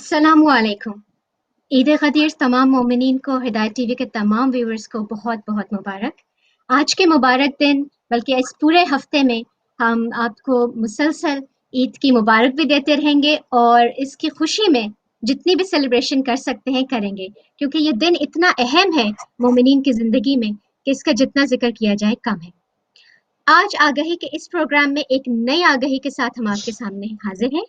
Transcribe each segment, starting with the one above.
अस्सलामुअलैकुम। ईद ग़दीर तमाम मोमिनीन को, हिदायत टीवी के तमाम व्यूअर्स को बहुत बहुत मुबारक। आज के मुबारक दिन बल्कि इस पूरे हफ्ते में हम आपको मुसलसल ईद की मुबारक भी देते रहेंगे और इसकी खुशी में जितनी भी सेलिब्रेशन कर सकते हैं करेंगे, क्योंकि ये दिन इतना अहम है मोमिनीन की ज़िंदगी में कि इसका जितना जिक्र किया जाए कम है। आज आगाही के इस प्रोग्राम में एक नई आगाही के साथ हम आपके सामने हाजिर हैं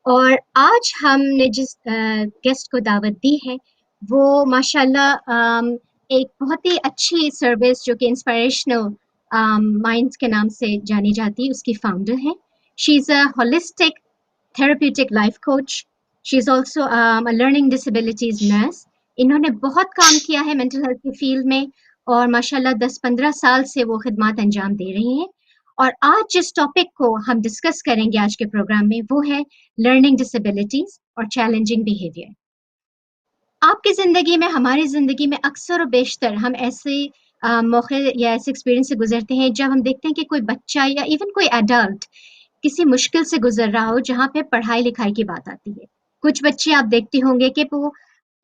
और आज हमने जिस गेस्ट को दावत दी है वो माशाल्लाह एक बहुत ही अच्छी सर्विस जो कि इंस्पिरेशनल माइंड्स के नाम से जानी जाती है, उसकी फाउंडर है। She is a holistic therapeutic life coach. She is also a learning disabilities nurse. इन्होंने बहुत काम किया है मेंटल हेल्थ की फील्ड में और माशाल्लाह 10-15 साल से वो खिदमात अंजाम दे रही हैं। और आज जिस टॉपिक को हम डिस्कस करेंगे आज के प्रोग्राम में वो है लर्निंग डिसेबिलिटीज और चैलेंजिंग बिहेवियर। आपकी ज़िंदगी में, हमारी ज़िंदगी में अक्सर और बेशतर हम ऐसे मौके या ऐसे एक्सपीरियंस से गुजरते हैं जब हम देखते हैं कि कोई बच्चा या इवन कोई एडल्ट किसी मुश्किल से गुजर रहा हो जहाँ पे पढ़ाई लिखाई की बात आती है। कुछ बच्चे आप देखते होंगे कि वो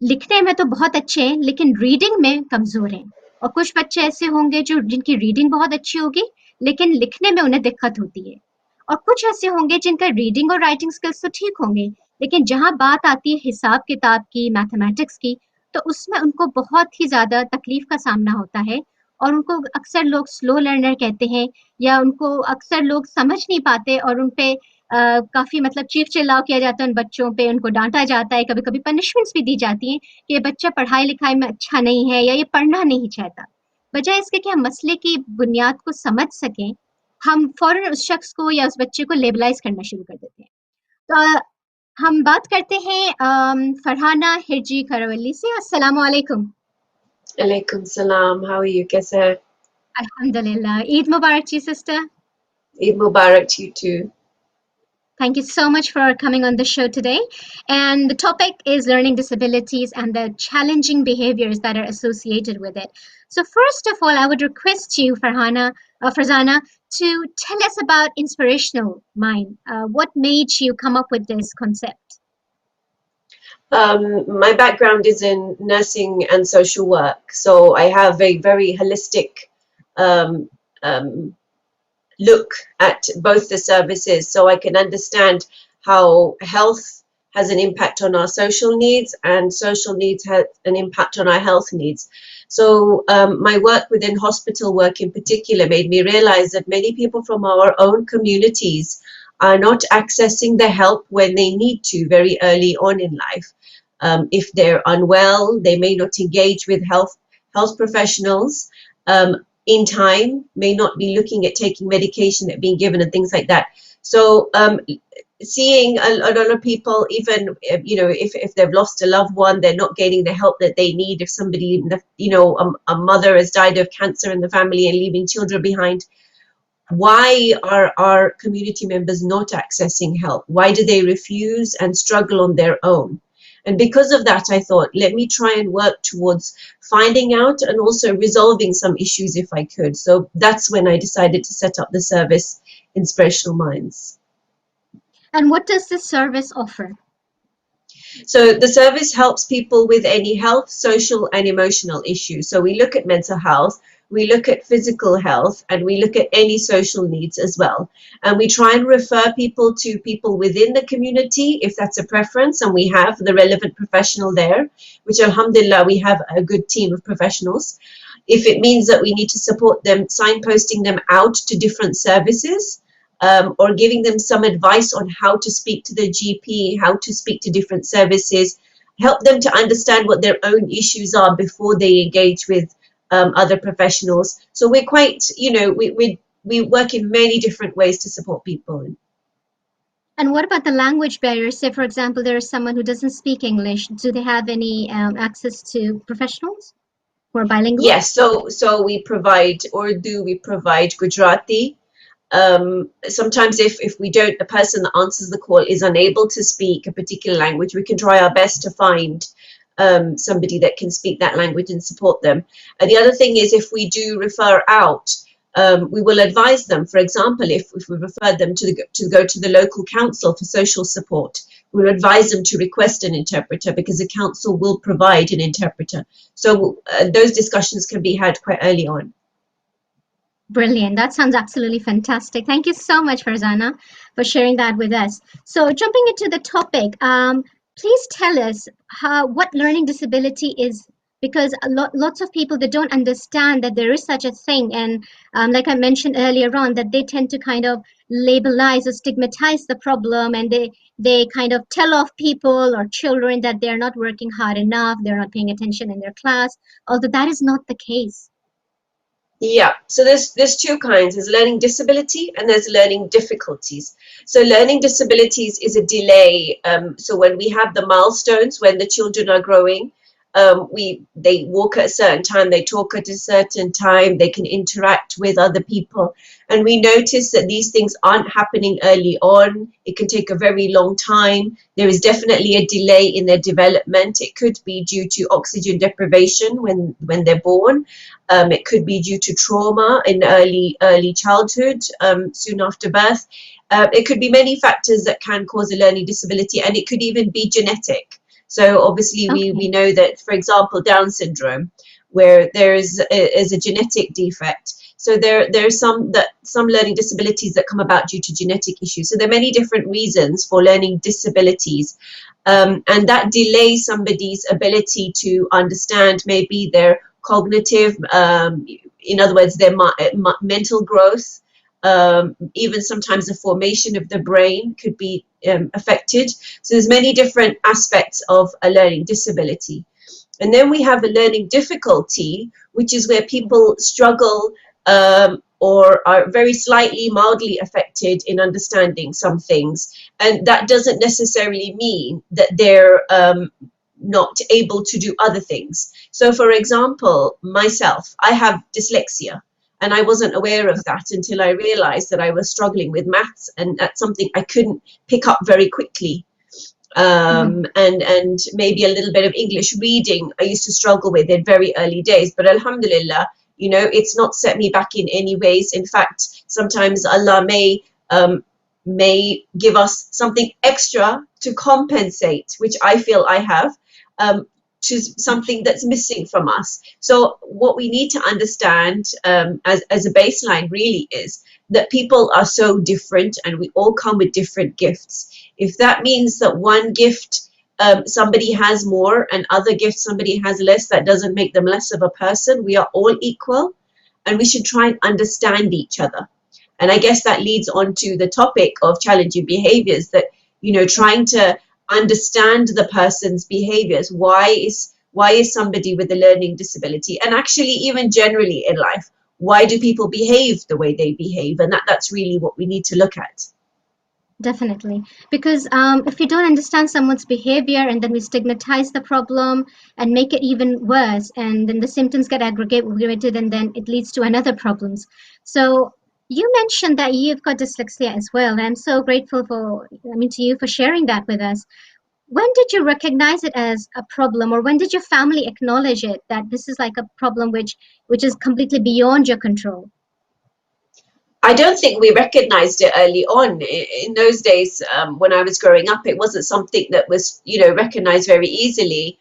लिखने में तो बहुत अच्छे हैं लेकिन रीडिंग में कमज़ोर हैं, और कुछ बच्चे ऐसे होंगे जो जिनकी रीडिंग बहुत अच्छी होगी लेकिन लिखने में उन्हें दिक्कत होती है, और कुछ ऐसे होंगे जिनका रीडिंग और राइटिंग स्किल्स तो ठीक होंगे लेकिन जहाँ बात आती है हिसाब किताब की, मैथमेटिक्स की, तो उसमें उनको बहुत ही ज़्यादा तकलीफ का सामना होता है और उनको अक्सर लोग स्लो लर्नर कहते हैं या उनको अक्सर लोग समझ नहीं पाते और उन पे काफ़ी मतलब चीख चिल्लाव किया जाता है उन बच्चों पे, उनको डांटा जाता है, कभी-कभी पनिशमेंट्स भी दी जाती हैं कि ये बच्चा पढ़ाई लिखाई में अच्छा नहीं है या ये पढ़ना नहीं चाहता। बजाय इसके कि हम मसले की बुनियाद को समझ सकें, हम फ़ौरन उस शख्स को या उस बच्चे को लेबलाइज़ करना शुरू कर देते हैं। तो हम बात करते हैं फरहाना हिरजी खरवली से। अस्सलाम वालेकुम। Alaikum salam. How are you? कैसे हैं? अल्हम्दुलिल्लाह। ईद मुबारक जी sister. Eid Mubarak to you too. Thank you so much for coming on the show today. And the topic is learning disabilities and the challenging behaviors that are associated with it. So first of all, I would request you, Farzana, to tell us about Inspirational Mind. What made you come up with this concept? My background is in nursing and social work, so I have a very holistic um, um, look at both the services, so I can understand how health has an impact on our social needs and social needs have an impact on our health needs. So my work within hospital work in particular made me realize that many people from our own communities are not accessing the help when they need to very early on in life. If they're unwell, they may not engage with health professionals in time, may not be looking at taking medication that being given and things like that. So seeing a lot of people, even if they've lost a loved one, they're not getting the help that they need. If somebody, a mother has died of cancer in the family and leaving children behind, why are our community members not accessing help? Why do they refuse and struggle on their own? And because of that, I thought, let me try and work towards finding out and also resolving some issues if I could. So that's when I decided to set up the service, Inspirational Minds. And what does this service offer? So the service helps people with any health, social and emotional issues. So we look at mental health, we look at physical health, and we look at any social needs as well. And we try and refer people to people within the community if that's a preference, and we have the relevant professional there, which alhamdulillah we have a good team of professionals. If it means that we need to support them, signposting them out to different services, or giving them some advice on how to speak to the GP, how to speak to different services, help them to understand what their own issues are before they engage with other professionals. So we're quite, we work in many different ways to support people. And what about the language barrier? Say, for example, there is someone who doesn't speak English. Do they have any access to professionals who are bilingual? Yes, so we provide Urdu, we provide Gujarati. Sometimes if we don't, the person that answers the call is unable to speak a particular language, we can try our best to find somebody that can speak that language and support them. And the other thing is, if we do refer out, we will advise them. For example, if we refer them to go to the local council for social support, we'll advise them to request an interpreter because the council will provide an interpreter. So those discussions can be had quite early on. Brilliant. That sounds absolutely fantastic. Thank you so much, Farzana, for sharing that with us. So jumping into the topic, please tell us what learning disability is, because lots of people, they don't understand that there is such a thing. And like I mentioned earlier on, that they tend to kind of labelize or stigmatize the problem, and they kind of tell off people or children that they're not working hard enough, they're not paying attention in their class, although that is not the case. Yeah, so there's two kinds. There's learning disability and there's learning difficulties. So learning disabilities is a delay. So when we have the milestones, when the children are growing, they walk at a certain time, they talk at a certain time, they can interact with other people. And we notice that these things aren't happening early on. It can take a very long time. There is definitely a delay in their development. It could be due to oxygen deprivation when they're born. It could be due to trauma in early childhood, soon after birth. It could be many factors that can cause a learning disability, and it could even be genetic. So obviously we know that, for example, Down syndrome, where there is a genetic defect. So there are some learning disabilities that come about due to genetic issues. So there are many different reasons for learning disabilities. And that delays somebody's ability to understand maybe their cognitive, in other words, their mental growth. Even sometimes the formation of the brain could be affected. So there's many different aspects of a learning disability. And then we have a learning difficulty, which is where people struggle or are very slightly, mildly affected in understanding some things. And that doesn't necessarily mean that they're not able to do other things. So for example, myself, I have dyslexia. And I wasn't aware of that until I realized that I was struggling with maths, and that's something I couldn't pick up very quickly. And maybe a little bit of English reading I used to struggle with in very early days. But alhamdulillah, you know, it's not set me back in any ways. In fact, sometimes Allah may give us something extra to compensate, which I feel I have. To something that's missing from us. So what we need to understand as a baseline really is that people are so different and we all come with different gifts. If that means that one gift somebody has more and other gifts somebody has less, that doesn't make them less of a person. We are all equal and we should try and understand each other. And I guess that leads on to the topic of challenging behaviors, that, you know, trying to understand the person's behaviors. Why is somebody with a learning disability, and actually even generally in life, why do people behave the way they behave? And that's really what we need to look at. Definitely, because if we don't understand someone's behavior and then we stigmatize the problem and make it even worse, and then the symptoms get aggravated and then it leads to another problems. So you mentioned that you've got dyslexia as well. I'm so grateful to you for sharing that with us. When did you recognize it as a problem, or when did your family acknowledge it, that this is like a problem which is completely beyond your control? I don't think we recognized it early on. In those days, when I was growing up, it wasn't something that was, you know, recognized very easily.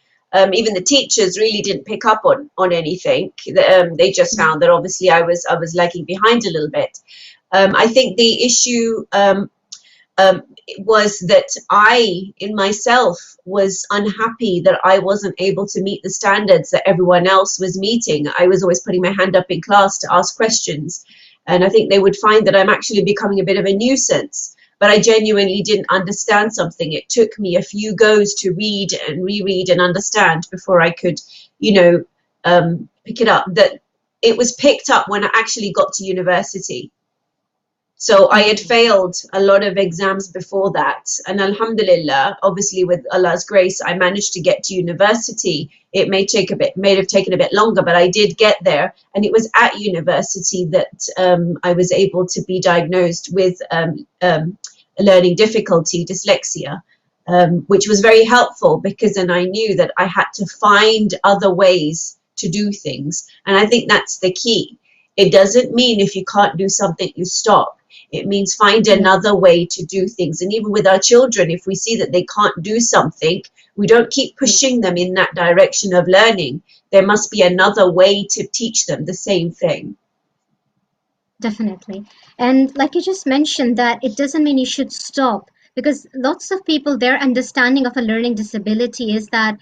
Even the teachers really didn't pick up on anything. They just found that obviously I was lagging behind a little bit. I think the issue was that I, in myself, was unhappy that I wasn't able to meet the standards that everyone else was meeting. I was always putting my hand up in class to ask questions. And I think they would find that I'm actually becoming a bit of a nuisance. But I genuinely didn't understand something. It took me a few goes to read and reread and understand before I could, you know, pick it up. That it was picked up when I actually got to university. So I had failed a lot of exams before that. And alhamdulillah, obviously with Allah's grace, I managed to get to university. It may have taken a bit longer, but I did get there. And it was at university that I was able to be diagnosed with a learning difficulty, dyslexia, which was very helpful, because then I knew that I had to find other ways to do things. And I think that's the key. It doesn't mean if you can't do something, you stop. It means find another way to do things. And even with our children, if we see that they can't do something, we don't keep pushing them in that direction of learning. There must be another way to teach them the same thing. Definitely. And like you just mentioned, that it doesn't mean you should stop, because lots of people, their understanding of a learning disability is that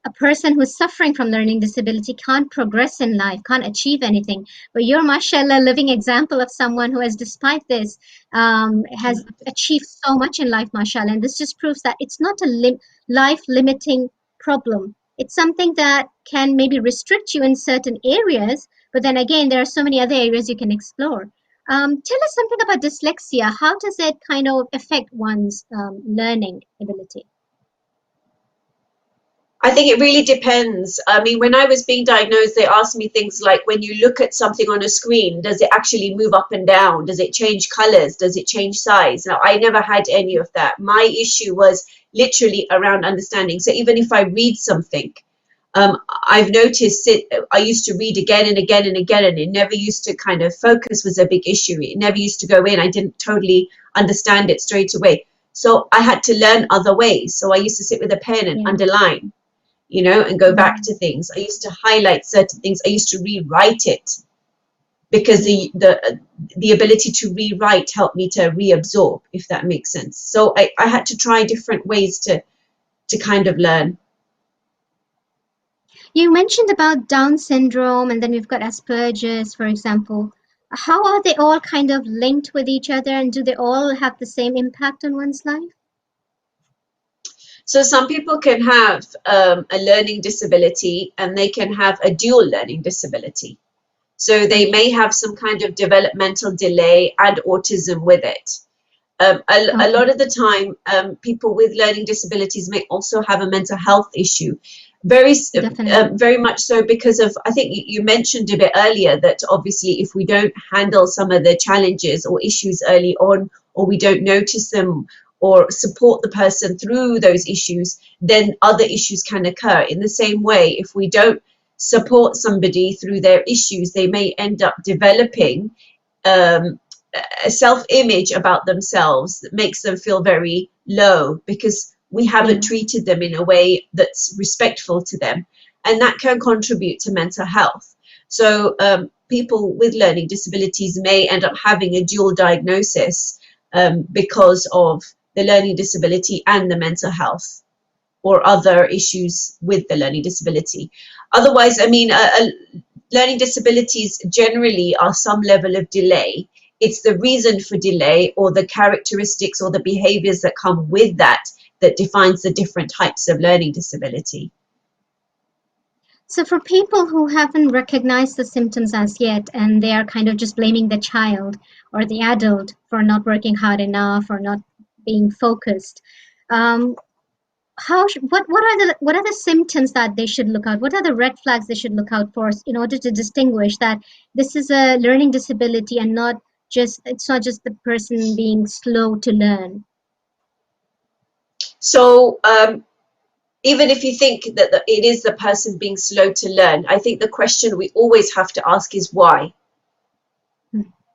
a person who's suffering from learning disability can't progress in life, can't achieve anything. But you're, mashallah, a living example of someone who has, despite this, has achieved so much in life, mashallah. And this just proves that it's not a life-limiting problem. It's something that can maybe restrict you in certain areas, but then again, there are so many other areas you can explore. Tell us something about dyslexia. How does it kind of affect one's learning ability? I think it really depends. I mean, when I was being diagnosed, they asked me things like, when you look at something on a screen, does it actually move up and down? Does it change colors? Does it change size? Now, I never had any of that. My issue was literally around understanding. So even if I read something, I've noticed it, I used to read again and again and again, and it never used to kind of focus was a big issue. It never used to go in. I didn't totally understand it straight away. So I had to learn other ways. So I used to sit with a pen and underline, you know, and go back to things. I used to highlight certain things. I used to rewrite it, because the ability to rewrite helped me to reabsorb, if that makes sense. So I had to try different ways to kind of learn. You mentioned about Down syndrome, and then we've got Asperger's, for example. How are they all kind of linked with each other, and do they all have the same impact on one's life? So some people can have a learning disability, and they can have a dual learning disability. So they may have some kind of developmental delay and autism with it. A lot of the time, people with learning disabilities may also have a mental health issue. Very much so, because of, I think you mentioned a bit earlier that obviously if we don't handle some of the challenges or issues early on, or we don't notice them or support the person through those issues, then other issues can occur. In the same way, if we don't support somebody through their issues, they may end up developing a self-image about themselves that makes them feel very low, because we haven't treated them in a way that's respectful to them, and that can contribute to mental health. So people with learning disabilities may end up having a dual diagnosis because of the learning disability and the mental health, or other issues with the learning disability. Otherwise, I mean, learning disabilities generally are some level of delay. It's the reason for delay, or the characteristics or the behaviors that come with that, that defines the different types of learning disability. So for people who haven't recognized the symptoms as yet, and they are kind of just blaming the child or the adult for not working hard enough or not being focused, what are the symptoms that they should look out? What are the red flags they should look out for in order to distinguish that this is a learning disability and it's not just the person being slow to learn? So even if you think that it is the person being slow to learn, I think the question we always have to ask is why.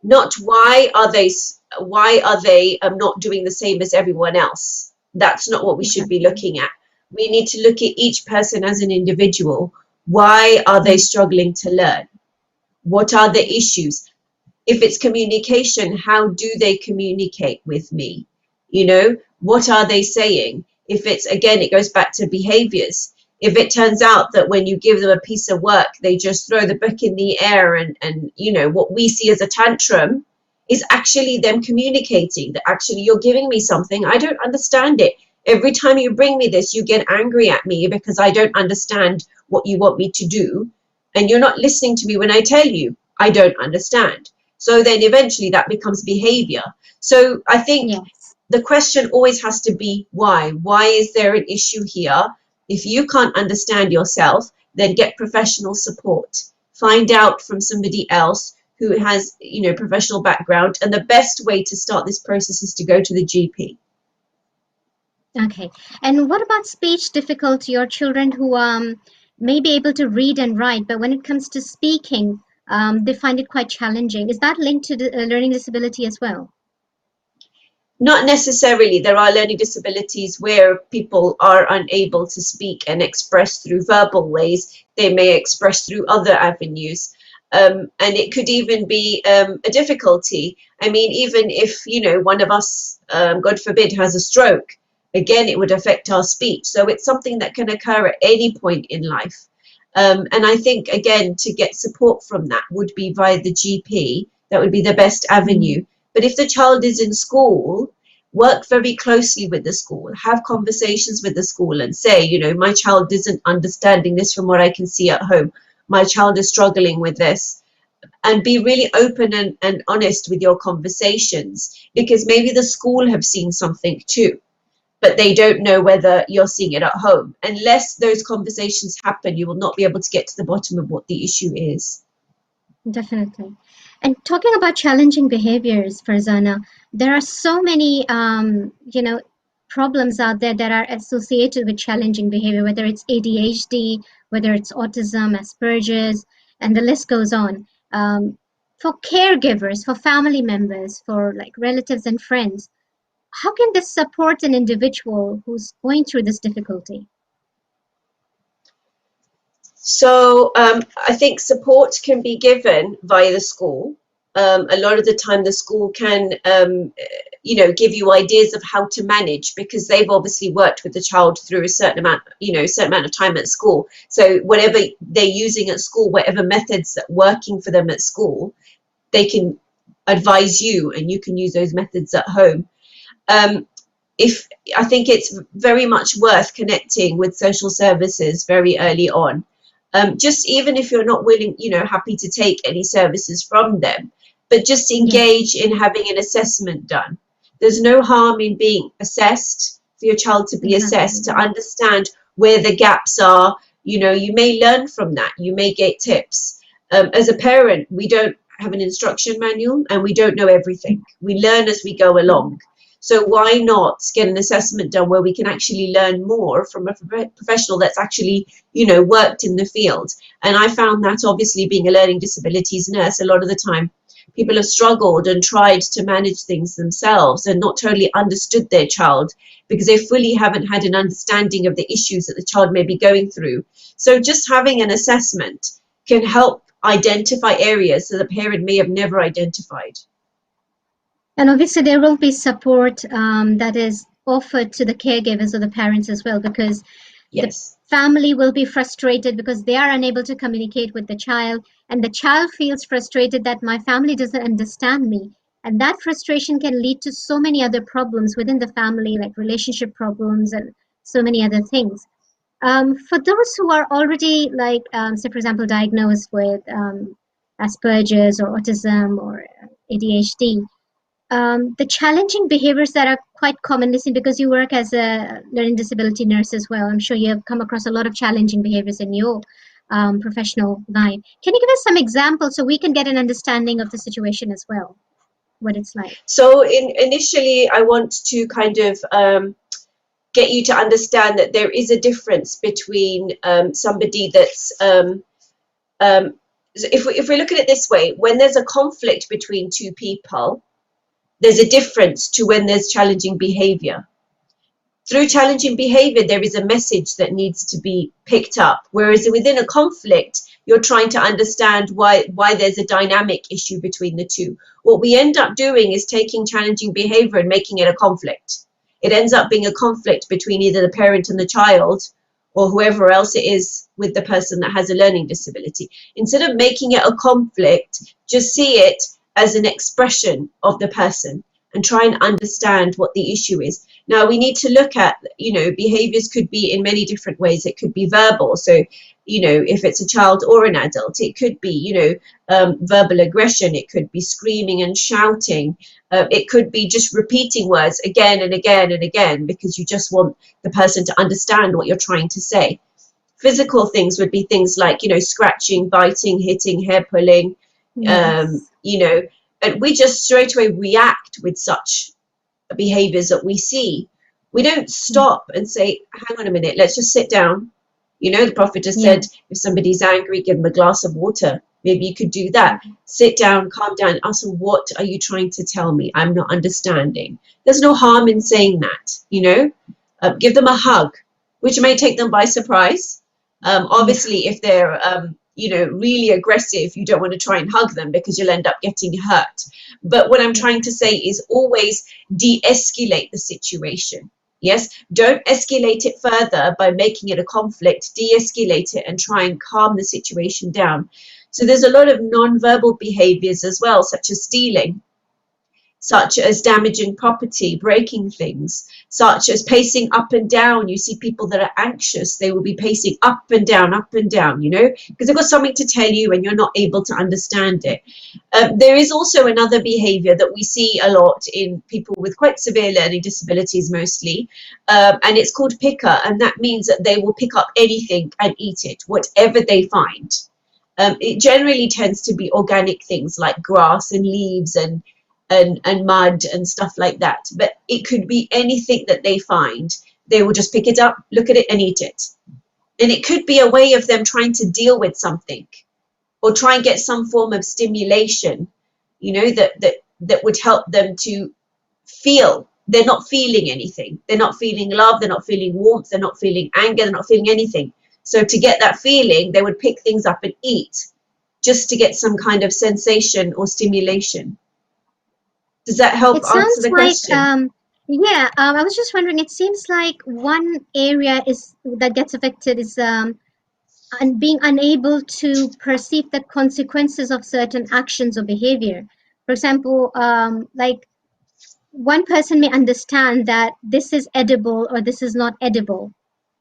Not why are they not doing the same as everyone else. That's not what we should be looking at. We need to look at each person as an individual. Why are they struggling to learn? What are the issues? If it's communication, how do they communicate with me? You know, what are they saying? If it's, again, it goes back to behaviors. If it turns out that when you give them a piece of work, they just throw the book in the air, and you know, what we see as a tantrum is actually them communicating that actually you're giving me something, I don't understand it. Every time you bring me this, you get angry at me because I don't understand what you want me to do. And you're not listening to me when I tell you I don't understand. So then eventually that becomes behavior. So I think the question always has to be why. Why is there an issue here? If you can't understand yourself, then get professional support. Find out from somebody else who has, you know, professional background. And the best way to start this process is to go to the GP. Okay. And what about speech difficulty, or children who may be able to read and write, but when it comes to speaking, they find it quite challenging. Is that linked to the, learning disability as well? Not necessarily. There are learning disabilities where people are unable to speak and express through verbal ways. They may express through other avenues. And it could even be a difficulty. I mean, even if, you know, one of us, God forbid, has a stroke, again, it would affect our speech. So it's something that can occur at any point in life. And I think, again, to get support from that would be via the GP. That would be the best avenue. But if the child is in school, work very closely with the school, have conversations with the school and say, you know, my child isn't understanding this from what I can see at home. My child is struggling with this. And be really open and honest with your conversations, because maybe the school have seen something too, but they don't know whether you're seeing it at home. Unless those conversations happen, you will not be able to get to the bottom of what the issue is. Definitely. And talking about challenging behaviors, Farzana, there are so many, you know, problems out there that are associated with challenging behavior, whether it's ADHD, whether it's autism, Asperger's, and the list goes on. For caregivers, for family members, for like relatives and friends, how can this support an individual who's going through this difficulty? So I think support can be given via the school. A lot of the time the school can, you know, give you ideas of how to manage, because they've obviously worked with the child through a certain amount, you know, certain amount of time at school. So whatever they're using at school, whatever methods that are working for them at school, they can advise you, and you can use those methods at home. If I think it's very much worth connecting with social services very early on. Just even if you're not willing, you know, happy to take any services from them, but just engage in having an assessment done. There's no harm in being assessed, for your child to be assessed, to understand where the gaps are. You know, you may learn from that. You may get tips. As a parent, we don't have an instruction manual and we don't know everything. We learn as we go along. So why not get an assessment done where we can actually learn more from a professional that's actually, you know, worked in the field? And I found that obviously being a learning disabilities nurse, a lot of the time people have struggled and tried to manage things themselves and not totally understood their child because they fully haven't had an understanding of the issues that the child may be going through. So just having an assessment can help identify areas that the parent may have never identified. And obviously, there will be support that is offered to the caregivers or the parents as well, because the family will be frustrated because they are unable to communicate with the child, and the child feels frustrated that my family doesn't understand me. And that frustration can lead to so many other problems within the family, like relationship problems and so many other things. For those who are already, like, say, for example, diagnosed with Asperger's or autism or ADHD, the challenging behaviors that are quite commonly seen, because you work as a learning disability nurse as well, I'm sure you have come across a lot of challenging behaviors in your professional life. Can you give us some examples so we can get an understanding of the situation as well, what it's like? So initially, I want to kind of get you to understand that there is a difference between somebody that's, if we look at it this way, when there's a conflict between two people, there's a difference to when there's challenging behavior. Through challenging behavior, there is a message that needs to be picked up. Whereas within a conflict, you're trying to understand why there's a dynamic issue between the two. What we end up doing is taking challenging behavior and making it a conflict. It ends up being a conflict between either the parent and the child, or whoever else it is with the person that has a learning disability. Instead of making it a conflict, just see it as an expression of the person and try and understand what the issue is. Now, we need to look at, you know, behaviors could be in many different ways. It could be verbal. So, you know, if it's a child or an adult, it could be, you know, verbal aggression. It could be screaming and shouting. It could be just repeating words again and again and again because you just want the person to understand what you're trying to say. Physical things would be things like, you know, scratching, biting, hitting, hair pulling, you know, and we just straight away react with such behaviors that we see. We don't stop and say, hang on a minute, let's just sit down. You know, the Prophet has said, if somebody's angry, give them a glass of water. Maybe you could do that. Sit down, calm down, ask them, what are you trying to tell me? I'm not understanding. There's no harm in saying that, you know. Give them a hug, which may take them by surprise. Obviously, if they're, you know, really aggressive, you don't want to try and hug them because you'll end up getting hurt. But what I'm trying to say is always de-escalate the situation. Yes, don't escalate it further by making it a conflict. De-escalate it and try and calm the situation down. So there's a lot of non-verbal behaviors as well, such as stealing, such as damaging property, breaking things, such as pacing up and down. You see people that are anxious, they will be pacing up and down, you know, because they've got something to tell you and you're not able to understand it. There is also another behavior that we see a lot in people with quite severe learning disabilities mostly, and it's called picker, and that means that they will pick up anything and eat it, whatever they find. It generally tends to be organic things like grass and leaves and mud and stuff like that. But it could be anything that they find. They will just pick it up, look at it and eat it. And it could be a way of them trying to deal with something or try and get some form of stimulation, you know, that would help them to feel. They're not feeling anything. They're not feeling love. They're not feeling warmth. They're not feeling anger. They're not feeling anything. So to get that feeling, they would pick things up and eat just to get some kind of sensation or stimulation. Does that help It answer sounds the like, question? I was just wondering, it seems like one area is that gets affected is and being unable to perceive the consequences of certain actions or behavior. For example, like one person may understand that this is edible or this is not edible,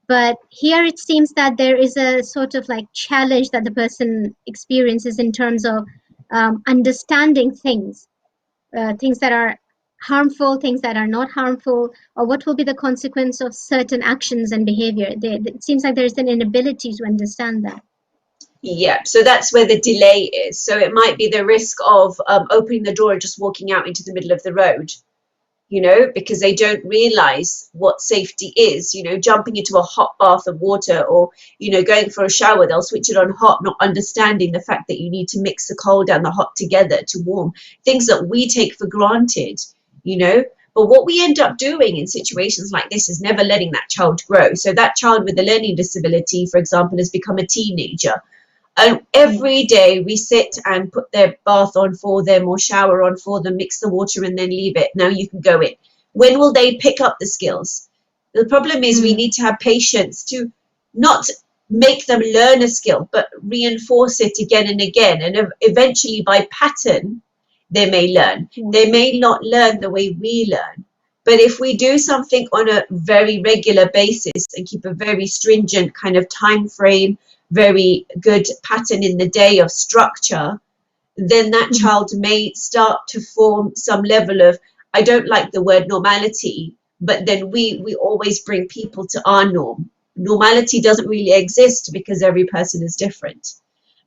but here it seems that there is a sort of like challenge that the person experiences in terms of understanding things that are harmful, things that are not harmful, or what will be the consequence of certain actions and behavior. It seems like there's an inability to understand that. Yeah, so that's where the delay is. So it might be the risk of opening the door and just walking out into the middle of the road, you know, because they don't realize what safety is, you know, jumping into a hot bath of water or, you know, going for a shower, they'll switch it on hot, not understanding the fact that you need to mix the cold and the hot together to warm, things that we take for granted, you know. But what we end up doing in situations like this is never letting that child grow. So that child with a learning disability, for example, has become a teenager. And every day we sit and put their bath on for them or shower on for them, mix the water and then leave it. Now you can go in. When will they pick up the skills? The problem is we need to have patience to not make them learn a skill, but reinforce it again and again. And eventually by pattern, they may learn. They may not learn the way we learn. But if we do something on a very regular basis and keep a very stringent kind of time frame, very good pattern in the day of structure, then that child may start to form some level of, I don't like the word normality, but then we always bring people to our norm. Normality doesn't really exist because every person is different.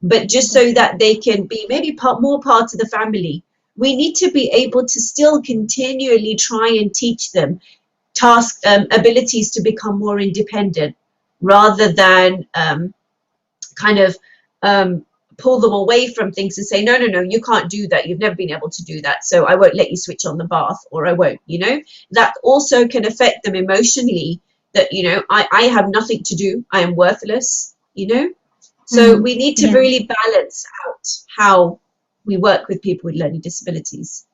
But just so that they can be maybe more part of the family, we need to be able to still continually try and teach them abilities to become more independent rather than kind of pull them away from things and say, no, you can't do that. You've never been able to do that. So I won't let you switch on the bath, or I won't, you know. That also can affect them emotionally, that, you know, I have nothing to do. I am worthless, you know. So we need to really balance out how we work with people with learning disabilities.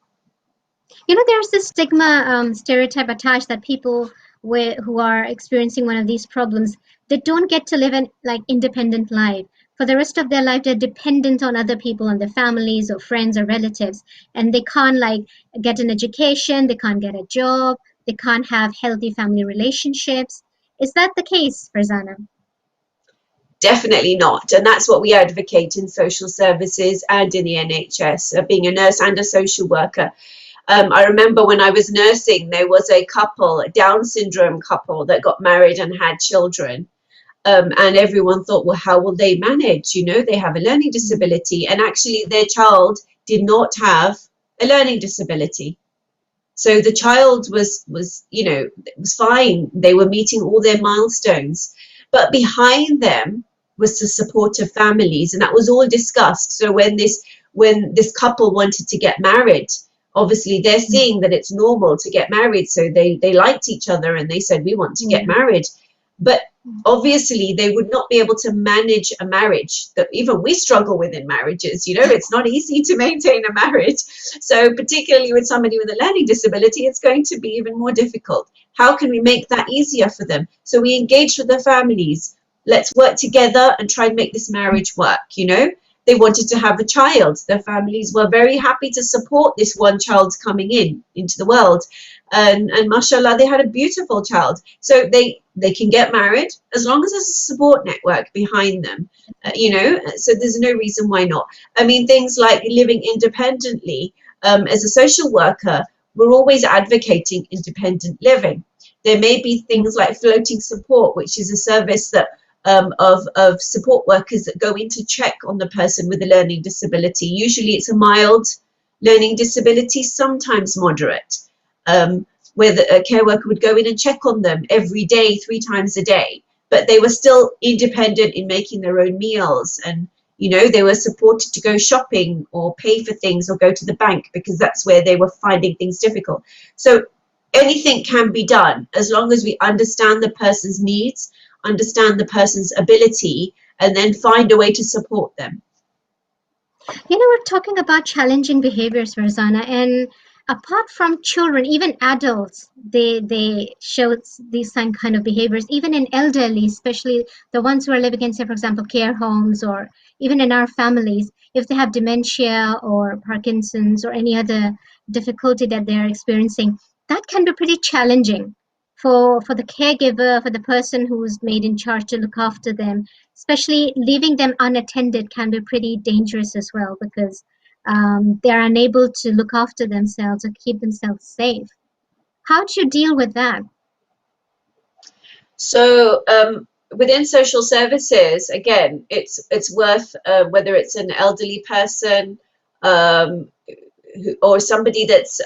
You know, there's this stigma, stereotype attached that people who are experiencing one of these problems, they don't get to live an like independent life. For the rest of their life, they're dependent on other people, on their families or friends or relatives, and they can't like get an education, they can't get a job, they can't have healthy family relationships. Is that the case for Zainab? Definitely not. And that's what we advocate in social services and in the NHS, being a nurse and a social worker. I remember when I was nursing, there was a couple, a Down syndrome couple, that got married and had children. And everyone thought, well, how will they manage? You know, they have a learning disability. And actually, their child did not have a learning disability. So the child was, you know, it was fine. They were meeting all their milestones. But behind them was the support of families, and that was all discussed. So when this couple wanted to get married, obviously they're seeing that it's normal to get married, so they liked each other and they said, we want to get married. But obviously they would not be able to manage a marriage that even we struggle with in marriages. You know, it's not easy to maintain a marriage. So particularly with somebody with a learning disability, it's going to be even more difficult. How can we make that easier for them? So we engaged with the families. Let's work together and try and make this marriage work. You know, they wanted to have a child. Their families were very happy to support this one child's coming into the world. And mashallah, they had a beautiful child. So they can get married as long as there's a support network behind them, you know, so there's no reason why not. I mean, things like living independently, as a social worker, we're always advocating independent living. There may be things like floating support, which is a service that of support workers that go in to check on the person with a learning disability. Usually it's a mild learning disability, sometimes moderate. Where a care worker would go in and check on them every day, 3 times a day, but they were still independent in making their own meals, and you know, they were supported to go shopping or pay for things or go to the bank because that's where they were finding things difficult. So anything can be done as long as we understand the person's needs, understand the person's ability, and then find a way to support them. You know, we're talking about challenging behaviors, Farzana, and apart from children, even adults, they show these same kind of behaviors, even in elderly, especially the ones who are living in, say, for example, care homes, or even in our families, if they have dementia or Parkinson's or any other difficulty that they're experiencing, that can be pretty challenging for the caregiver, for the person who's made in charge to look after them. Especially leaving them unattended can be pretty dangerous as well, because they're unable to look after themselves or keep themselves safe. How do you deal with that? So within social services, again, it's worth whether it's an elderly person or somebody that's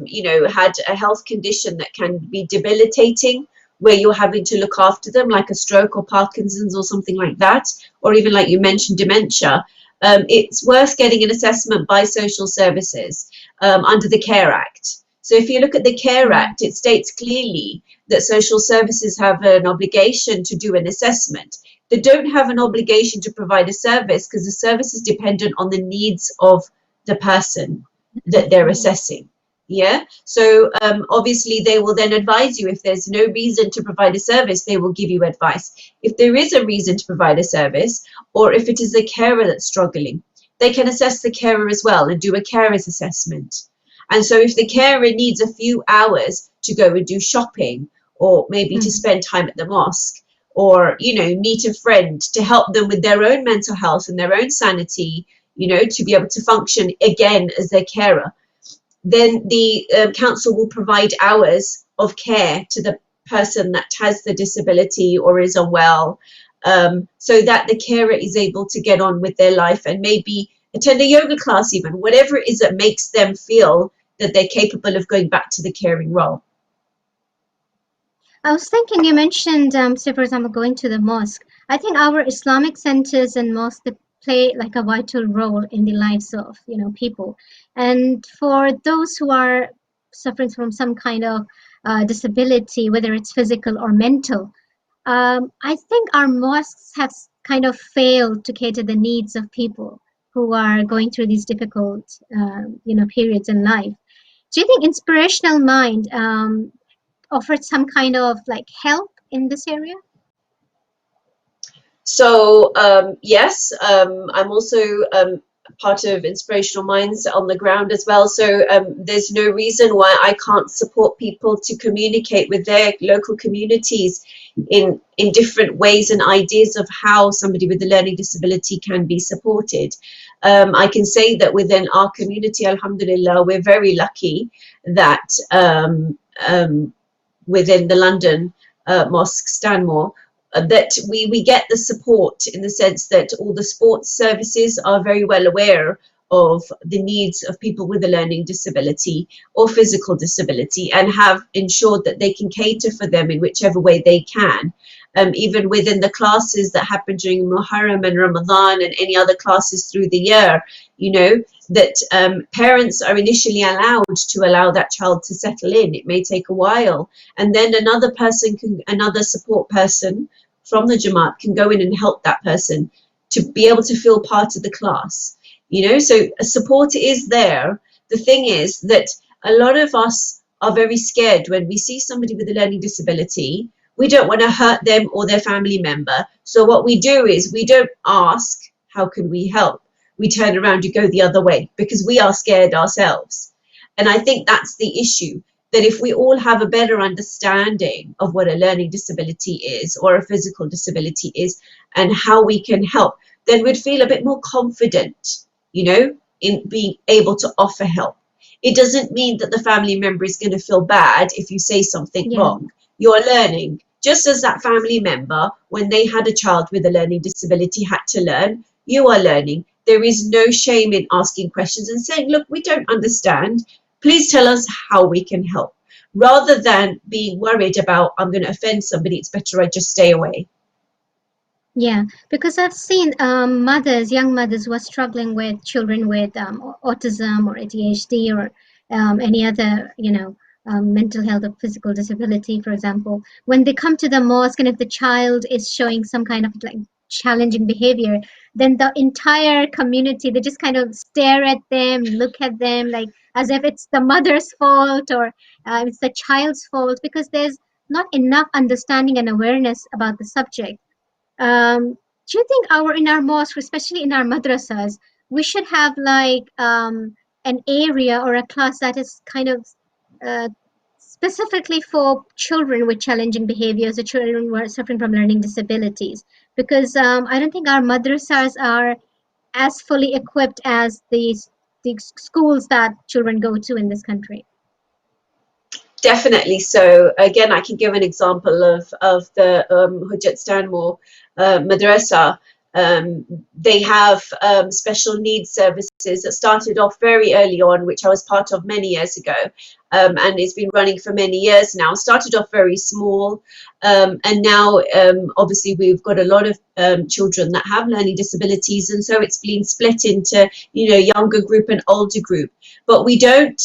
you know, had a health condition that can be debilitating, where you're having to look after them, like a stroke or Parkinson's or something like that, or even like you mentioned, dementia. It's worth getting an assessment by social services under the Care Act. So if you look at the Care Act, it states clearly that social services have an obligation to do an assessment. They don't have an obligation to provide a service because the service is dependent on the needs of the person that they're assessing. Yeah, so obviously they will then advise you. If there's no reason to provide a service, they will give you advice. If there is a reason to provide a service, or if it is the carer that's struggling, they can assess the carer as well and do a carer's assessment. And so if the carer needs a few hours to go and do shopping, or maybe to spend time at the mosque, or, you know, meet a friend to help them with their own mental health and their own sanity, you know, to be able to function again as their carer, then the council will provide hours of care to the person that has the disability or is unwell, so that the carer is able to get on with their life and maybe attend a yoga class, even whatever it is that makes them feel that they're capable of going back to the caring role. I was thinking, you mentioned, say, for example, going to the mosque. I think our Islamic centers and mosques play like a vital role in the lives of, you know, people. And for those who are suffering from some kind of disability, whether it's physical or mental, I think our mosques have kind of failed to cater the needs of people who are going through these difficult, you know, periods in life. Do you think Inspirational Mind offered some kind of like help in this area? So yes, I'm also part of Inspirational Minds on the ground as well. So there's no reason why I can't support people to communicate with their local communities in different ways and ideas of how somebody with a learning disability can be supported. I can say that within our community, alhamdulillah, we're very lucky that within the London Mosque, Stanmore, that we get the support in the sense that all the sports services are very well aware of the needs of people with a learning disability or physical disability, and have ensured that they can cater for them in whichever way they can. Even within the classes that happen during Muharram and Ramadan and any other classes through the year, that parents are initially allowed to allow that child to settle in. It may take a while, and then another support person from the Jamaat can go in and help that person to be able to feel part of the class. So support is there. The thing is that a lot of us are very scared when we see somebody with a learning disability. We don't want to hurt them or their family member. So what we do is we don't ask, how can we help? We turn around and go the other way because we are scared ourselves. And I think that's the issue, that if we all have a better understanding of what a learning disability is or a physical disability is and how we can help, then we'd feel a bit more confident, in being able to offer help. It doesn't mean that the family member is going to feel bad if you say something wrong. You're learning. Just as that family member, when they had a child with a learning disability, had to learn, you are learning. There is no shame in asking questions and saying, look, we don't understand. Please tell us how we can help. Rather than being worried about, I'm going to offend somebody, it's better I just stay away. Yeah, because I've seen young mothers who are struggling with children with autism or ADHD or any other, mental health or physical disability, for example. When they come to the mosque and if the child is showing some kind of like challenging behavior, then the entire community, they just kind of stare at them, look at them like as if it's the mother's fault or it's the child's fault, because there's not enough understanding and awareness about the subject. Do you think in our mosque, especially in our madrasas, we should have like an area or a class that is kind of uh, specifically for children with challenging behaviors or children who are suffering from learning disabilities? Because I don't think our madrasas are as fully equipped as the schools that children go to in this country. Definitely. So again, I can give an example of the Hujjat Stanmore Madrasa. They have special needs services that started off very early on, which I was part of many years ago, and it's been running for many years now. Started off very small, and now obviously we've got a lot of children that have learning disabilities, and so it's been split into younger group and older group. But we don't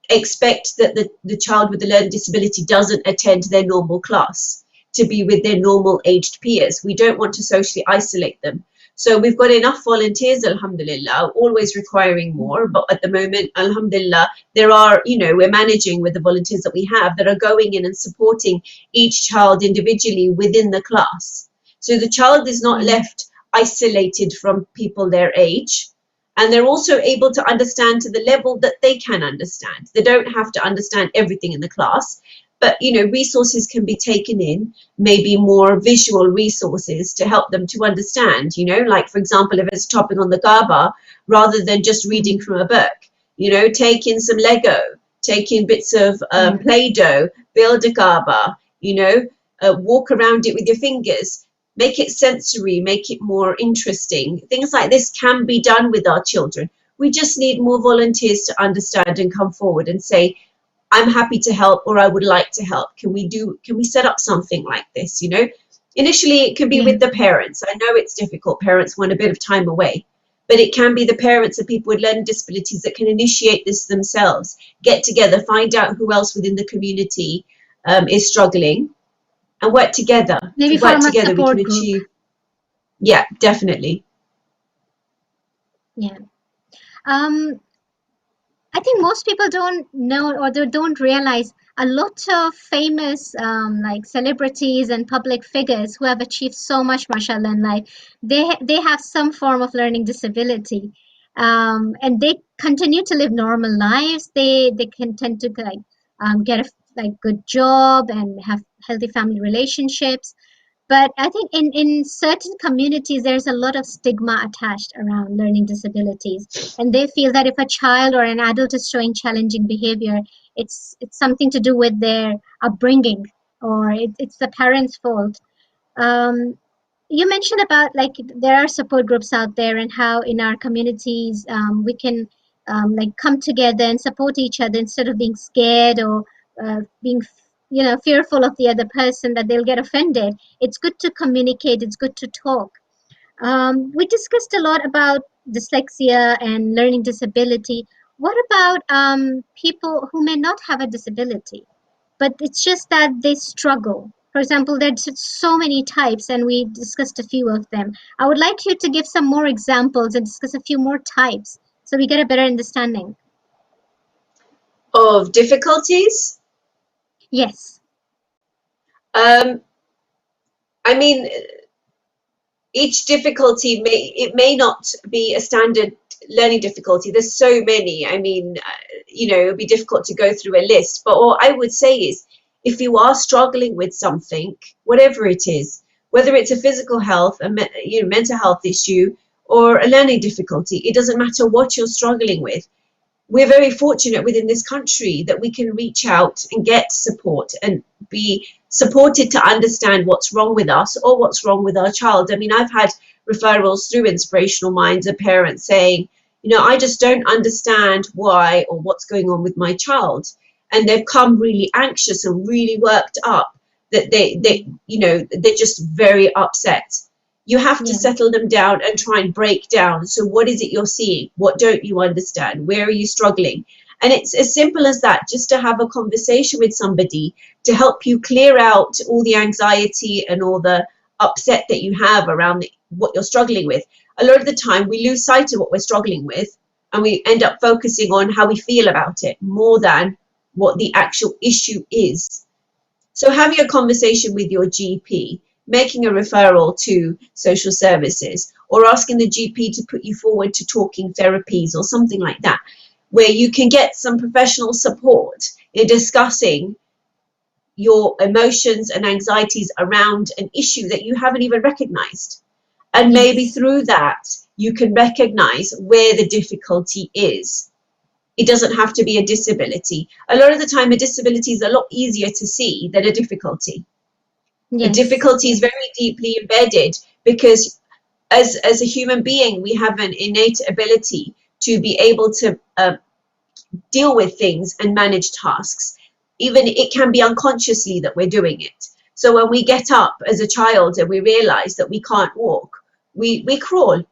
expect that the child with the learning disability doesn't attend their normal class to be with their normal aged peers. We don't want to socially isolate them. So we've got enough volunteers, alhamdulillah, always requiring more. But at the moment, alhamdulillah, there are, we're managing with the volunteers that we have that are going in and supporting each child individually within the class. So the child is not left isolated from people their age. And they're also able to understand to the level that they can understand. They don't have to understand everything in the class, but resources can be taken in, maybe more visual resources to help them to understand, like for example, if it's a topic on the Kaaba, rather than just reading from a book, take in some Lego, take in bits of Play-Doh, build a Kaaba, walk around it with your fingers. Make it sensory, make it more interesting. Things like this can be done with our children. We just need more volunteers to understand and come forward and say, I'm happy to help, or I would like to help. Can we set up something like this? Initially it can be with the parents. I know it's difficult. Parents want a bit of time away, but it can be the parents of people with learning disabilities that can initiate this themselves, get together, find out who else within the community is struggling, and work together. Maybe work form a together, we support can group. achieve. Yeah, definitely. Yeah. I think most people don't know or they don't realize a lot of famous like celebrities and public figures who have achieved so much, mashallah, in life. They have some form of learning disability, and they continue to live normal lives. They can tend to like get a good job and have healthy family relationships. But I think in certain communities, there's a lot of stigma attached around learning disabilities. And they feel that if a child or an adult is showing challenging behavior, it's something to do with their upbringing or it's the parents' fault. Um, you mentioned about like there are support groups out there and how in our communities we can like come together and support each other instead of being scared or being fearful of the other person that they'll get offended. It's good to communicate. It's good to talk. We discussed a lot about dyslexia and learning disability. What about people who may not have a disability, but it's just that they struggle? For example, there's so many types, and we discussed a few of them. I would like you to give some more examples and discuss a few more types so we get a better understanding. Of difficulties? Yes, Um, I mean, each difficulty may not be a standard learning difficulty. There's so many. I mean, it would be difficult to go through a list. But what I would say is, if you are struggling with something, whatever it is, whether it's a physical health, mental health issue, or a learning difficulty, it doesn't matter what you're struggling with. We're very fortunate within this country that we can reach out and get support and be supported to understand what's wrong with us or what's wrong with our child. I mean, I've had referrals through Inspirational Minds of parents saying, I just don't understand why or what's going on with my child. And they've come really anxious and really worked up that they're just very upset. You have to yeah, settle them down and try and break down. So what is it you're seeing? What don't you understand? Where are you struggling? And it's as simple as that, just to have a conversation with somebody to help you clear out all the anxiety and all the upset that you have around what you're struggling with. A lot of the time we lose sight of what we're struggling with and we end up focusing on how we feel about it more than what the actual issue is. So having a conversation with your GP, making a referral to social services, or asking the GP to put you forward to talking therapies or something like that, where you can get some professional support in discussing your emotions and anxieties around an issue that you haven't even recognized. And maybe yes, through that, you can recognize where the difficulty is. It doesn't have to be a disability. A lot of the time, a disability is a lot easier to see than a difficulty. A yes, difficulty is very deeply embedded because as a human being, we have an innate ability to be able to deal with things and manage tasks. Even it can be unconsciously that we're doing it. So when we get up as a child and we realize that we can't walk, we crawl.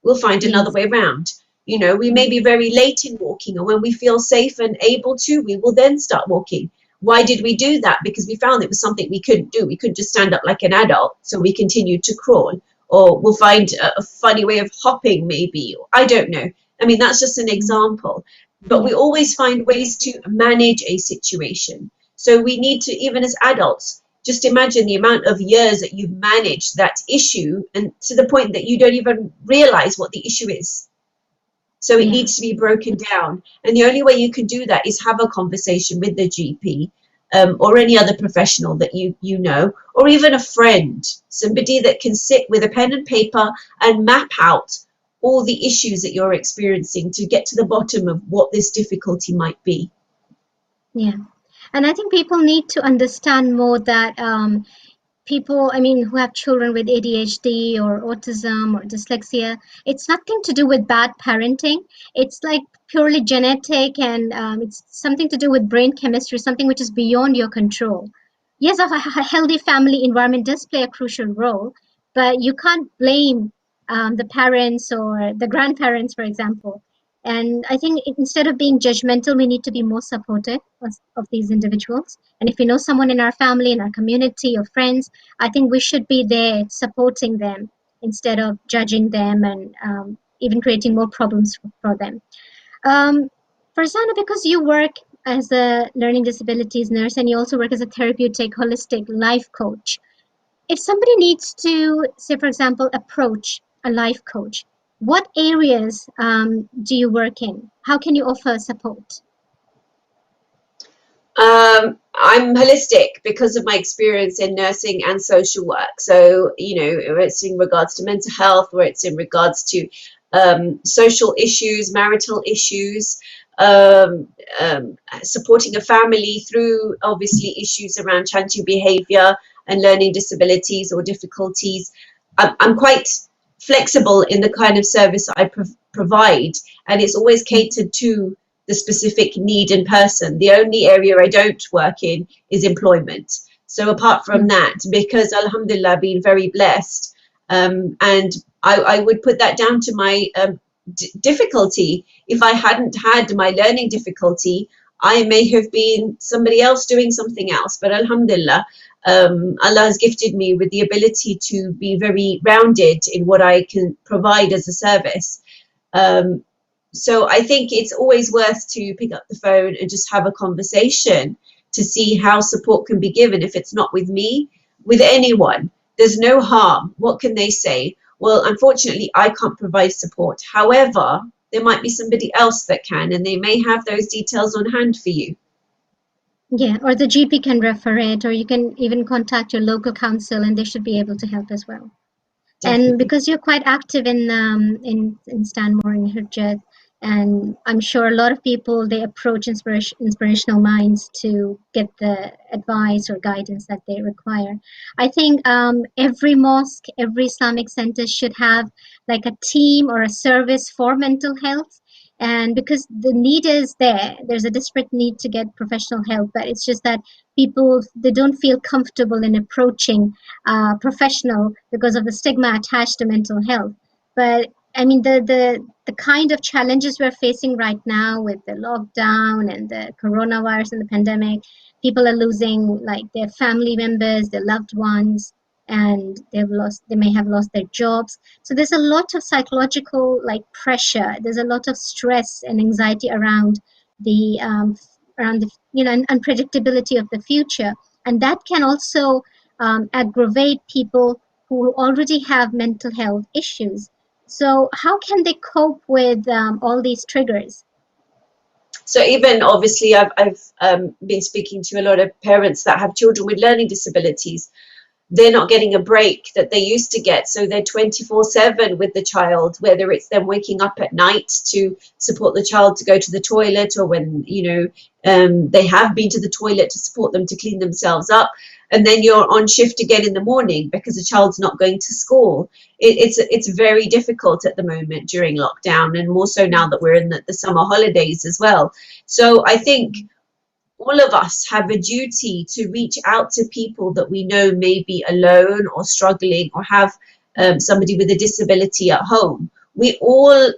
We'll find another yes, way around. We may mm, be very late in walking, and when we feel safe and able to, we will then start walking. Why did we do that? Because we found it was something we couldn't do. We couldn't just stand up like an adult, so we continued to crawl. Or we'll find a funny way of hopping, maybe. I don't know. I mean, that's just an mm, example. But yeah, we always find ways to manage a situation. So we need to, even as adults, just imagine the amount of years that you've managed that issue, and to the point that you don't even realize what the issue is. So it yeah, needs to be broken down. And the only way you can do that is have a conversation with the GP, or any other professional that you know, or even a friend, somebody that can sit with a pen and paper and map out all the issues that you're experiencing to get to the bottom of what this difficulty might be. yeah. And I think people need to understand more that people, I mean, who have children with ADHD or autism or dyslexia, it's nothing to do with bad parenting. It's like purely genetic, and it's something to do with brain chemistry, something which is beyond your control. Yes, a healthy family environment does play a crucial role, but you can't blame the parents or the grandparents, for example. And I think instead of being judgmental, we need to be more supportive of these individuals. And if we know someone in our family, in our community, or friends, I think we should be there supporting them instead of judging them and even creating more problems for them. Um, Farzana, because you work as a learning disabilities nurse and you also work as a therapeutic holistic life coach, if somebody needs to, say, for example, approach a life coach, what areas do you work in? How can you offer support? I'm holistic because of my experience in nursing and social work. So, it's in regards to mental health, or it's in regards to social issues, marital issues, um, supporting a family through obviously issues around challenging behavior and learning disabilities or difficulties. I'm quite flexible in the kind of service I provide, and it's always catered to the specific need in person. The only area I don't work in is employment. So apart from that, because alhamdulillah, I've been very blessed, and I would put that down to my difficulty. If I hadn't had my learning difficulty, I may have been somebody else doing something else. But alhamdulillah, Allah has gifted me with the ability to be very rounded in what I can provide as a service. So I think it's always worth to pick up the phone and just have a conversation to see how support can be given. If it's not with me, with anyone, there's no harm. What can they say? Well, unfortunately, I can't provide support. However, there might be somebody else that can, and they may have those details on hand for you. Yeah, or the GP can refer it, or you can even contact your local council, and they should be able to help as well. Definitely. And because you're quite active in Stanmore and Hijrat, and I'm sure a lot of people, they approach inspirational minds to get the advice or guidance that they require. I think every mosque, every Islamic center should have like a team or a service for mental health. And because the need is there, there's a desperate need to get professional help, but it's just that people, they don't feel comfortable in approaching professional because of the stigma attached to mental health. But I mean, the kind of challenges we're facing right now with the lockdown and the coronavirus and the pandemic, people are losing like their family members, their loved ones, and they may have lost their jobs. So there's a lot of psychological like pressure. There's a lot of stress and anxiety around the unpredictability of the future, and that can also aggravate people who already have mental health issues. So how can they cope with all these triggers? So even obviously, I've been speaking to a lot of parents that have children with learning disabilities. They're not getting a break that they used to get. So they're 24/7 with the child, whether it's them waking up at night to support the child to go to the toilet, or when, they have been to the toilet to support them to clean themselves up. And then you're on shift again in the morning because the child's not going to school. It's very difficult at the moment during lockdown, and more so now that we're in the summer holidays as well. So I think all of us have a duty to reach out to people that we know may be alone or struggling or have somebody with a disability at home. We all,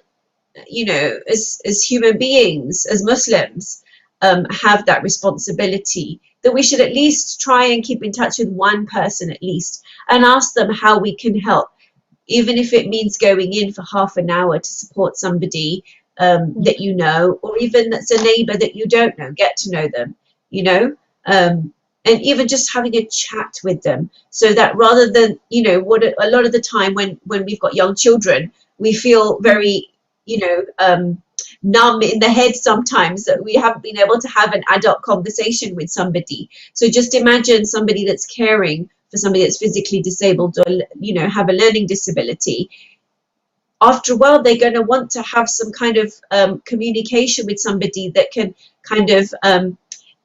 as human beings, as Muslims, have that responsibility, that we should at least try and keep in touch with one person at least and ask them how we can help, even if it means going in for half an hour to support somebody that you know, or even that's a neighbor that you don't know, get to know them, and even just having a chat with them, so that rather than, what a lot of the time when we've got young children, we feel very, numb in the head sometimes, that we haven't been able to have an adult conversation with somebody. So just imagine somebody that's caring for somebody that's physically disabled or, have a learning disability. After a while, they're going to want to have some kind of communication with somebody that can kind of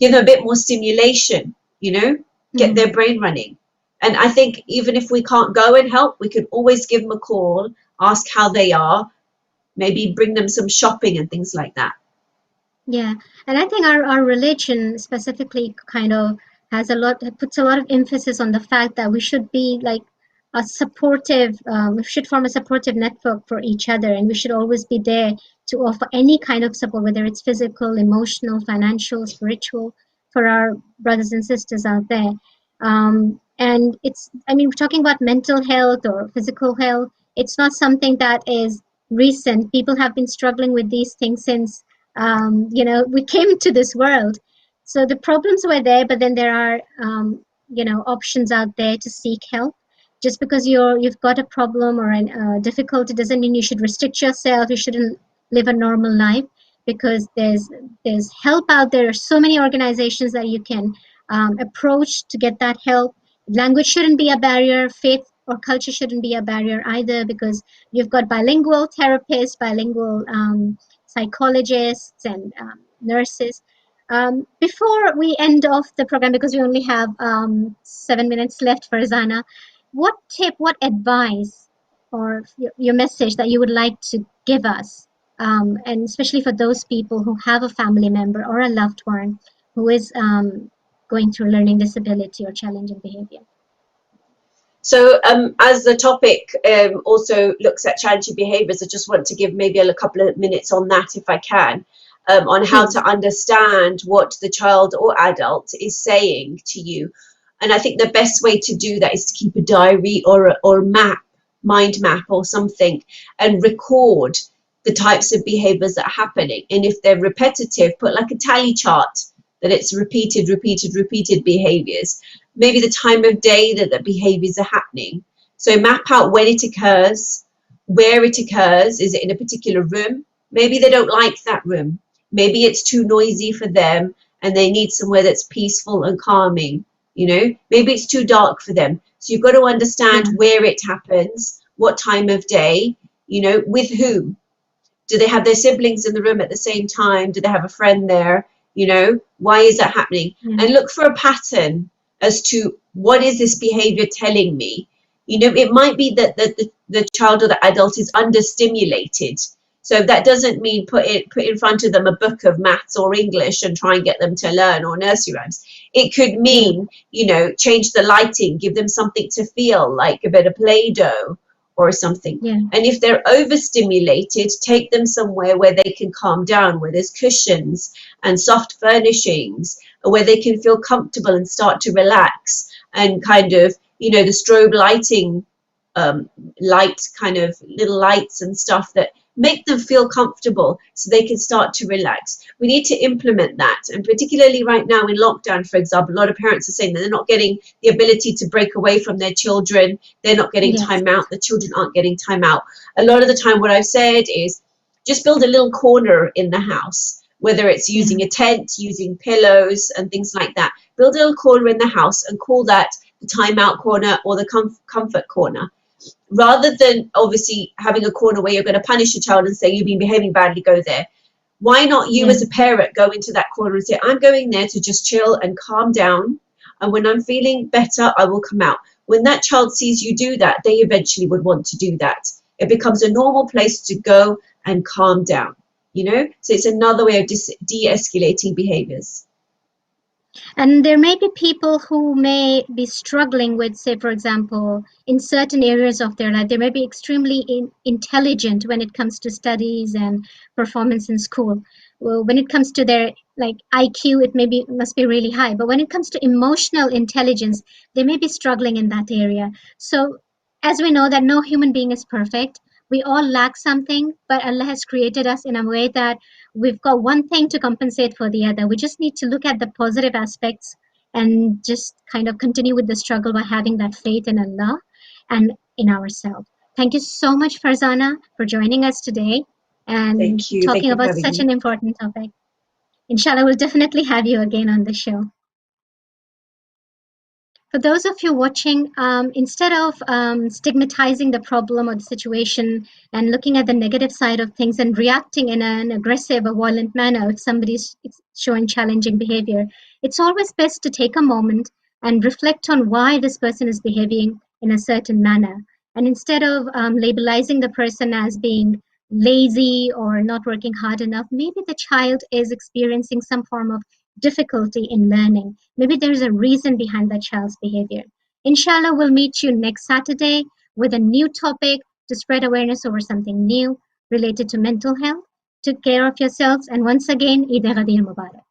give them a bit more stimulation, get their brain running. And I think even if we can't go and help, we can always give them a call, ask how they are, maybe bring them some shopping and things like that. Yeah, and I think our religion specifically kind of puts a lot of emphasis on the fact that we should be like a supportive, we should form a supportive network for each other, and we should always be there to offer any kind of support, whether it's physical, emotional, financial, spiritual, for our brothers and sisters out there. And we're talking about mental health or physical health. It's not something that is recent. People have been struggling with these things since we came to this world. So the problems were there, but then there are options out there to seek help. Just because you've got a problem or a difficulty doesn't mean you should restrict yourself. You shouldn't live a normal life, because there's help out there. There's so many organizations that you can approach to get that help. Language shouldn't be a barrier. Faith or culture shouldn't be a barrier either, because you've got bilingual therapists, bilingual psychologists, and nurses. Before we end off the program, because we only have 7 minutes left for Zana, what tip, what advice, or your message that you would like to give us, and especially for those people who have a family member or a loved one who is going through learning disability or challenging behavior? So as the topic also looks at challenging behaviours, I just want to give maybe a couple of minutes on that if I can, on how to Please. understand what the child or adult is saying to you. And I think the best way to do that is to keep a diary or map, mind map or something, and record the types of behaviours that are happening. And if they're repetitive, put like a tally chart that it's repeated behaviours. Maybe the time of day that the behaviours are happening. So map out when it occurs, where it occurs. Is it in a particular room? Maybe they don't like that room. Maybe it's too noisy for them and they need somewhere that's peaceful and calming. You know, maybe it's too dark for them. So you've got to understand where it happens, what time of day, you know, with whom. Do they have their siblings in the room at the same time? Do they have a friend there? You know, why is that happening? And look for a pattern as to what is this behavior telling me. You know, it might be that the child or the adult is understimulated. So that doesn't mean put in front of them a book of maths or English and try and get them to learn, or nursery rhymes. It could mean, you know, change the lighting, give them something to feel, like a bit of Play-Doh or something. And if they're overstimulated, take them somewhere where they can calm down, where there's cushions and soft furnishings, where they can feel comfortable and start to relax, and kind of, you know, the strobe lighting, light kind of little lights and stuff that make them feel comfortable so they can start to relax. We need to implement that. And particularly right now in lockdown, for example, a lot of parents are saying that they're not getting the ability to break away from their children. They're not getting time out. The children aren't getting time out. A lot of the time what I've said is just build a little corner in the house, whether it's using a tent, using pillows and things like that. Build a little corner in the house and call that the timeout corner or the comfort corner. Rather than obviously having a corner where you're going to punish your child and say, you've been behaving badly, go there. Why not you as a parent go into that corner and say, I'm going there to just chill and calm down, and when I'm feeling better, I will come out. When that child sees you do that, they eventually would want to do that. It becomes a normal place to go and calm down, you know? So it's another way of de-escalating behaviors. And there may be people who may be struggling with, say, for example, in certain areas of their life, they may be extremely intelligent when it comes to studies and performance in school. Well, when it comes to their like IQ, must be really high. But when it comes to emotional intelligence, they may be struggling in that area. So as we know that no human being is perfect, we all lack something, but Allah has created us in a way that we've got one thing to compensate for the other. We just need to look at the positive aspects and just kind of continue with the struggle by having that faith in Allah and in ourselves. Thank you so much, Farzana, for joining us today and Thank you. talking Thank you for about having such me. an important topic. Inshallah, we'll definitely have you again on the show. For those of you watching, instead of stigmatizing the problem or the situation and looking at the negative side of things and reacting in an aggressive or violent manner if somebody's showing challenging behavior, it's always best to take a moment and reflect on why this person is behaving in a certain manner. And instead of labelizing the person as being lazy or not working hard enough, maybe the child is experiencing some form of difficulty in learning. Maybe there's a reason behind that child's behavior. Inshallah, we'll meet you next Saturday with a new topic to spread awareness over something new related to mental health. Take care of yourselves, and once again, Eid Ghadir Mubarak.